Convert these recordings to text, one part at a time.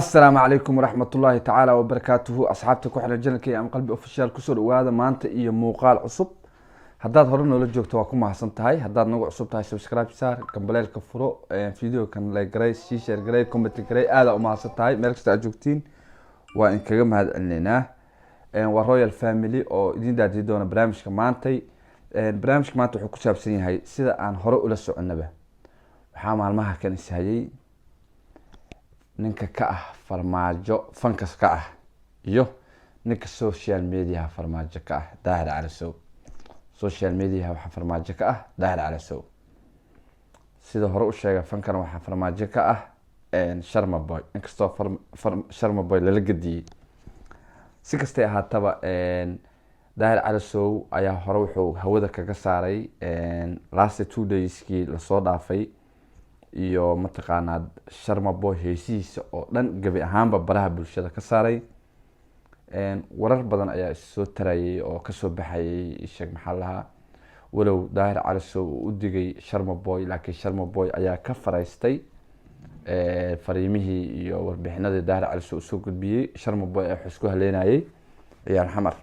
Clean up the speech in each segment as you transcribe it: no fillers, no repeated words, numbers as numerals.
السلام عليكم ورحمة الله تعالى وبركاته أصحابتك وحنا جنكي أم قلبي أوفيشال كسر وهذا مانت إيه موقال عصب هداد هورنا ولا joogto waa ku mahadsantahay hadaad nagu cusub tahay subscribe saar kambalelka furo video kan like garay share garay comment garay aad u mahadsantahay meel kasta aad joogtiin waa in kaga mahadcelinaa waa royal family oo idin daadii doona barnaamijka maantay barnaamijka maanta wuxuu ku saabsan yahay sida aan hore ula soconaba waxa maalmaha kan isayay ninka ka ah farmaajo fankas ka ah iyo ninka social media farmaajo ka ah daahir cali sow social media waxa farmaajo ka ah daahir cali sow sida hore u sheegay fankan waxa farmaajo ka ah sharma boy inkastoo sharma boy la gadiyay si kastay ahaataba daahir cali sow ayaa hore wuxuu hawada kaga saaray last 2 days kii la soo dhaafay iyo mataqaanaa sharma boy heesiisa oo dhan gabi ahaanba baraha bulshada ka saaray warar badan ayaa soo tarayay oo ka soo baxayay sheeg maxaa laha walow daahir cali sow u digay sharma boy laakiin sharma boy ayaa ka faraystay fariimihii iyo warbixinadii daahir cali sow soo gudbiyay sharma boy ee xusku haleenayay ciyaar xamar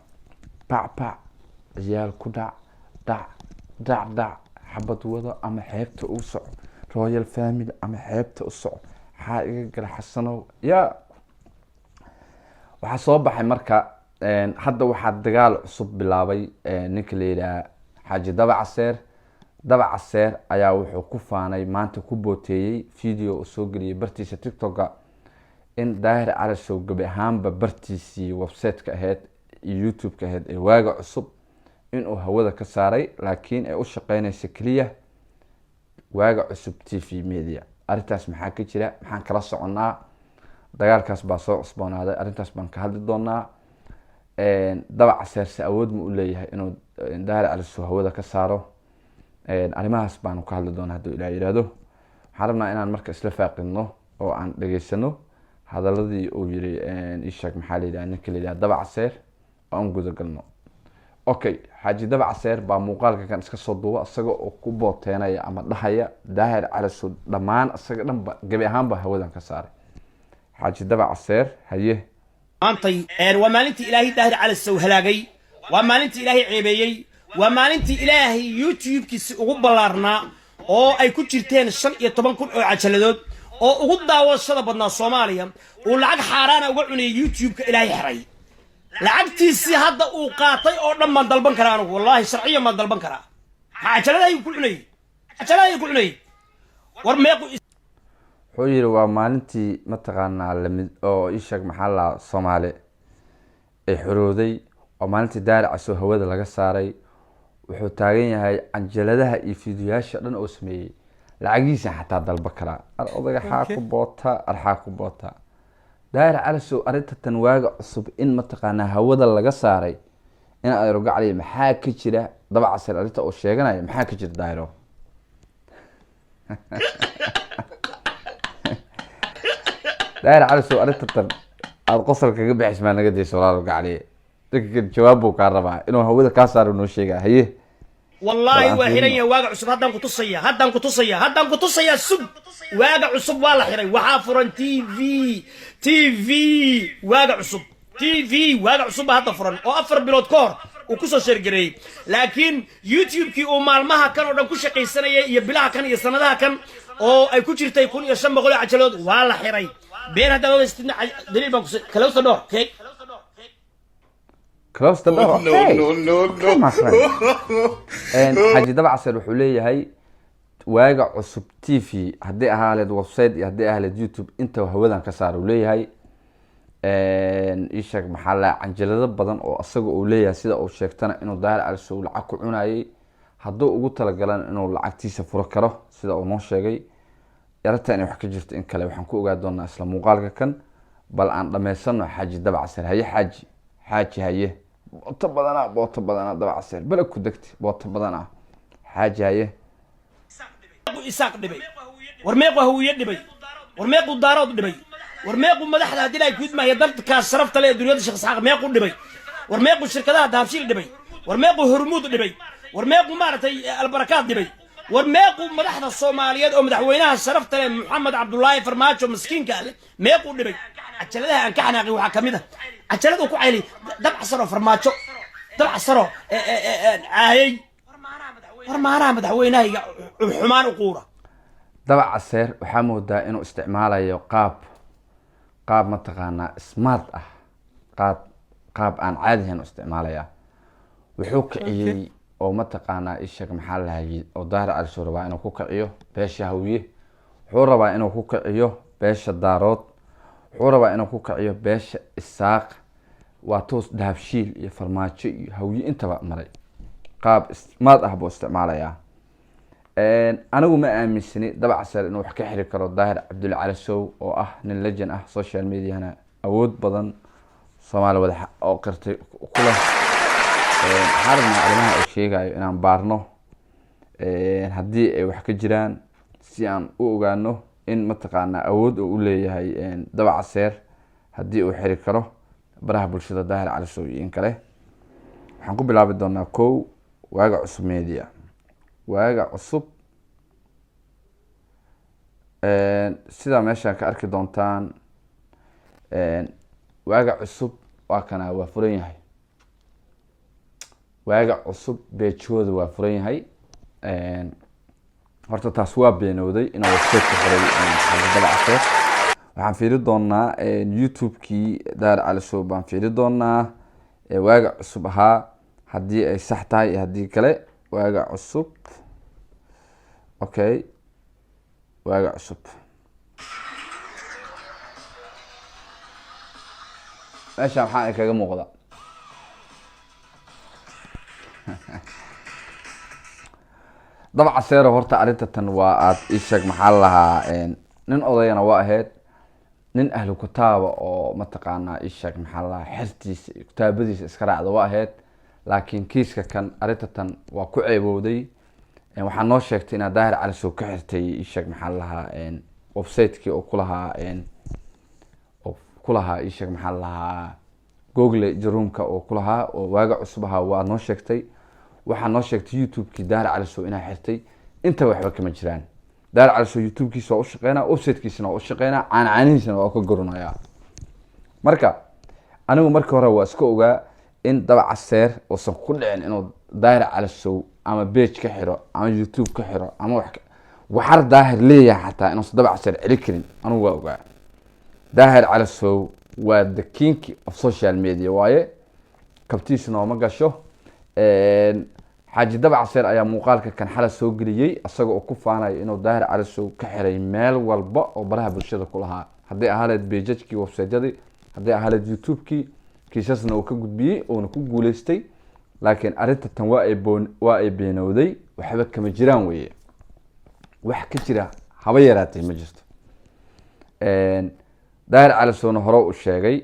pac ciyaal ku dhac xabad wado ama xeebta u soco royal family ama xeebta u soco waxaa iga gala xasanow ya waxaa soo baxay marka hadda waxaa dagaal cusub bilaabay ninka la yidhaha xaaji daba caseer ayaa wuxuu ku faanay maanta ku booteeyey video soo geliyay bartiisa tiktoka in daahir cali sow gabi ahaanba bartiisii website-ka ahayd iyo youtube-ka ahayd ee waaga cusub inuu hawada ka saaray laakiin ay u shaqeynaysa keliya waaga cusub tv media arrintaas maxaa ka jira maxaan kala soconaa dagaalkaas baa soo cusboonaaday arrintaas baan ka hadli doonaa daba caseerse awood ma u leeyahay inuu daahir cali sow hawada ka saaro arrimahaas baanu ka hadli doonaa hadduu ilaa yidhaahdo waxaan rabnaa inaan marka isla faaqidno oo aan dhageysano hadaladii uu yiri ishaag maxaa la yidhaha ninka la yidhaha daba caseer oo aan guda galno okay xaaji daba caseer baa muuqaalka kan iska soo duuba isaga oo ku booteenaya ama dhahaya daahir cali sow dhammaan isaga dhanba gabi ahaanba hawadan ka saaray xaaji daba caseer haye maantay waa maalintii ilaahay daahir cali sow halaagay waa maalintii ilaahay ceebeeyay waa maalintii ilaahay youtube-kiisi ugu ballaarnaa oo ay ku jirteen 15,000 oo cajaladood oo ugu daawashada badnaa Soomaaliya oo lacag xaaraana uga cunay youtube-ka ilaahay xiray lacagtiisi hadda uu qaatay oo dhan ma dalban karaan wallahi sharciyan ma dalban karaa cajaladay ku cunay war meeqo wuxuu yiri waa maalintii mataqaanaa lamid oo ishaag maxaa la Soomaali ay xorooday oo maalintii daahir cali sow hawada laga saaray wuxuu taagan yahay anjaladaha iyo fiidiyoyaasha dhan oo sameeyay lacagiisa xataa dalba kara odaga xaa ku boota daahir cali sow arrinta tan waaga cusub in mataqaanaa hawada laga saaray in ay rogaclay maxaa ka jira daba caseer arrinta oo sheeganaya maxaa ka jira daahiro daahir cali sow arrinta tan aad qosol kaga bixis maa naga dayso walaal rogaclay dadka jawaab buu ka rabaa inuu hawada ka saaro noo sheega haye wallahi waa xiran yahay waaga cusub haddaan ku tusaya sub waaga cusub waa la xiray waxaa furan tv waaga cusub hadda furan oo 4 bilood ka hor uu ku soo sheergareeyay laakiin youtube-kii uu maalmaha kan oo dhan ku shaqaysanayay iyo bilaha kan iyo sanadaha kan oo ay ku jirtay 1500 cajalood waa la xiray been hadda loo isticna daliil baan ku kala soo dhor close the door no xaaji daba caseer wuxuu leeyahay waaga cusub tv haddii ahaaleed website iyo haddii ahaaleed youtube inta hawadan ka saaro leeyahay ishaag maxaa la canjalado badan oo asaga uu leeyahay sida uu sheegtana inuu daahir cali sow lacag ku cunayay hadduu ugu talagalan inuu lacagtiisa furo karo sida uu noo sheegay yarata inay wax ka jirto in kale waxaan ku ogaa doonaa isla muuqaalka kan bal aan dhamaysano xaaji daba caseer haye xaaji haye boota badana daba caseer bala ku degti boota badana xaaji haye isaaq dhibay war meeqo hawiye dhibay war meeqo daarood dhibay war meeqo madaxda hadii ay ku idmaayo dadka sharafta leh dunida shakhs xaq meeqo dhibay war meeqo shirkadaha dahabshiil dhibay war meeqo hormuud dhibay war meeqo maartay albarakaad dhibay war meeqo madaxda Soomaaliyeed oo madaxweynaha sharafta leh Maxamed Cabdullaahi Farmaajo miskiinka meeqo dhibay cajaladaha aan ka xanaaqay waxaa ka mid ah cajaladu ku cayli dabcasaro farmaajo dabcasaro caayay war maanaha madaxweynahayga xumaan u quura dabcaseer waxaa moodaa inuu isticmaalayo qaab mataqaanaa smart ah qaab aan caadi ahayn u isticmaalaya wuxuu kiciyey oo mataqaanaa isheeg maxaa lahayay oo daahir cali sow rabaa inuu ku kiciyo beesha hawiye wuxuu rabaa inuu ku kiciyo beesha daarood wuxuu rabaa inuu ku kiciyo beesha isaaq waa toos dahabshiil iyo farmaajo iyo hawiye intaba maray qaab smart ah buu isticmaalayaa anigu ma aaminsani dabcaseer inuu wax ka xiri karo daahir cabdulle cali sow oo ah nin legend ah social mediana awood badan soomaali wada oo qirtay ku leh waxaan rabnaa arrimaha uu sheegayo inaan baarno haddii ay wax ka jiraan si aan u ogaano in mataqaanaa awood uu u leeyahay dabcaseer haddii uu xiri karo baraha bulshada daahir cali sow iyo in kale waxaan ku bilaabi doonaa kow waaga cusub media waaga cusub sidaa meeshaan ka arki doontaan waaga cusub waa kana waa furan yahay waaga cusub beejooda waa furan yahay horta taas waa beenowday inuu website-ka furay dabcaseer waxaan fiiri doonaa youtube-kii daahir cali sow baan fiiri doonaa waaga cusub ahaa haddii ay sax tahay iyo haddii kale waaga cusub okay waaga cusub meeshaan waxaa kaga muuqda dabcaseero horta arrinta tan waa aad isheeg maxaa lahaa nin odayana waa ahayd nin ahlu kutaaba oo mataqaanaa isheeg maxaa lahaa xertiisa iyo kutaabadiisa iska raacda waa ahayd laakiin kiiska kan arrinta tan waa ku ceebowday waxaa noo sheegtay inaad daahir cali sow ka xirtay isheeg maxaa lahaa website-kii oo kulahaa isheeg maxaa lahaa google jaruumka oo kulahaa oo waaga cusub ahaa waa noo sheegtay waxaa noo sheegtay youtube-kii daahir cali sow inaa xirtay intaba waxba kama jiraan daahir cali sow youtube-kiisa waa u shaqeynaa website-kiisana waa u shaqeynaa caanaanihiisana waa ka goranayaa marka anigu markii hore waa iska ogaa in dabcaseer uusan ku dhicin inuu daahir cali sow ama page ka xiro ama youtube ka xiro ama waxar daahir leeyahay xataa inuusan dabcaseer celi karin anigu waa ogaa daahir cali sow waa the king of social media waaye kabtiisa nooma gasho xaaji dabcaseer ayaa muuqaalka kan xala soo geliyey isaga oo ku faanayo inuu daahir cali sow ka xiray meel walba oo baraha bulshada ku lahaa hadday ahaaleed bejajkii website-yadii hadday ahaaleed youtube-kii kiisasna uu ka gudbiyey uuna ku guuleystay laakiin arrinta tan waa ay beenowday waxba kama jiraan weye wax ka jira haba yaraatay ma jirto daahir cali sowna hore u sheegay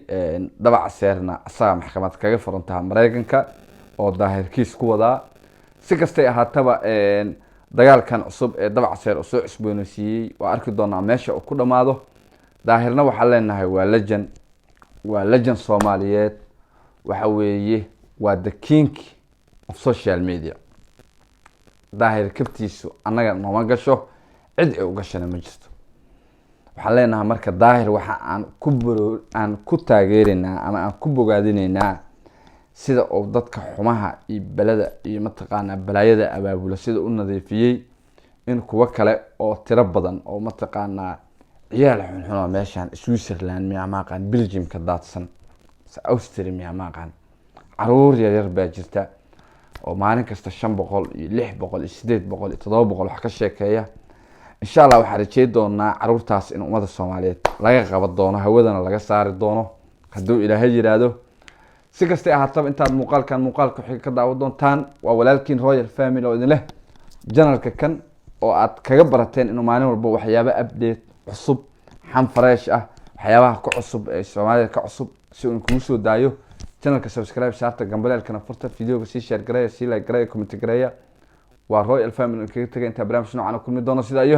dabcaseerna asaga maxkamad kaga furantaha mareykanka oo daahirkiis ku wadaa si kastay ahaataba dagaalkan cusub ee dabcaseer uu soo cusbooneysiiyey waa arki doonaa meesha uu ku dhamaado daahirna waxaan leenahay waa legend soomaaliyeed waxa weeye waa the king of social media daahir kabtiisu annaga nooma gasho cid ay u gashana ma jirto waxaan leenahay marka daahir waxa aan ku taageeraynaa ama aan ku bogaadinaynaa sida uu dadka xumaha iyo belada iyo mataqaanaa balaayada abaabula sida u nadiifiyey in kuwa kale oo tiro badan oo mataqaanaa ciyaal xunxuno meeshaan Switzerland miyaa maaqan Belgium ka daadsan Austria miyaa maaqan caruur yar baa jirta oo maalin kasta 500 iyo 600 iyo 800 iyo 700 wax ka sheekeeya insha Allah waxaan rajay doonaa caruurtaas in ummada Soomaaliyeed laga qaban doono hawadana laga saari doono hadduu Ilaahay yiraahdo si kasta ahaataba intaad muuqaalka xig ka daawan doontaan waa walaalkiin Royal Family oo idin leh channelka kan oo aad kaga barateen inuu maalin walba waxyaabo update cusub xan fresh ah waxyaabaha ku cusub ee Soomaaliya ka cusub si uu kugu soo daayo channelka subscribe saarta gambaleelkana furta videoga si share gareeya si like gareeya comment gareeya waa Royal Family kaga tagay inta barnaamij noocan ku mid doono sida iyo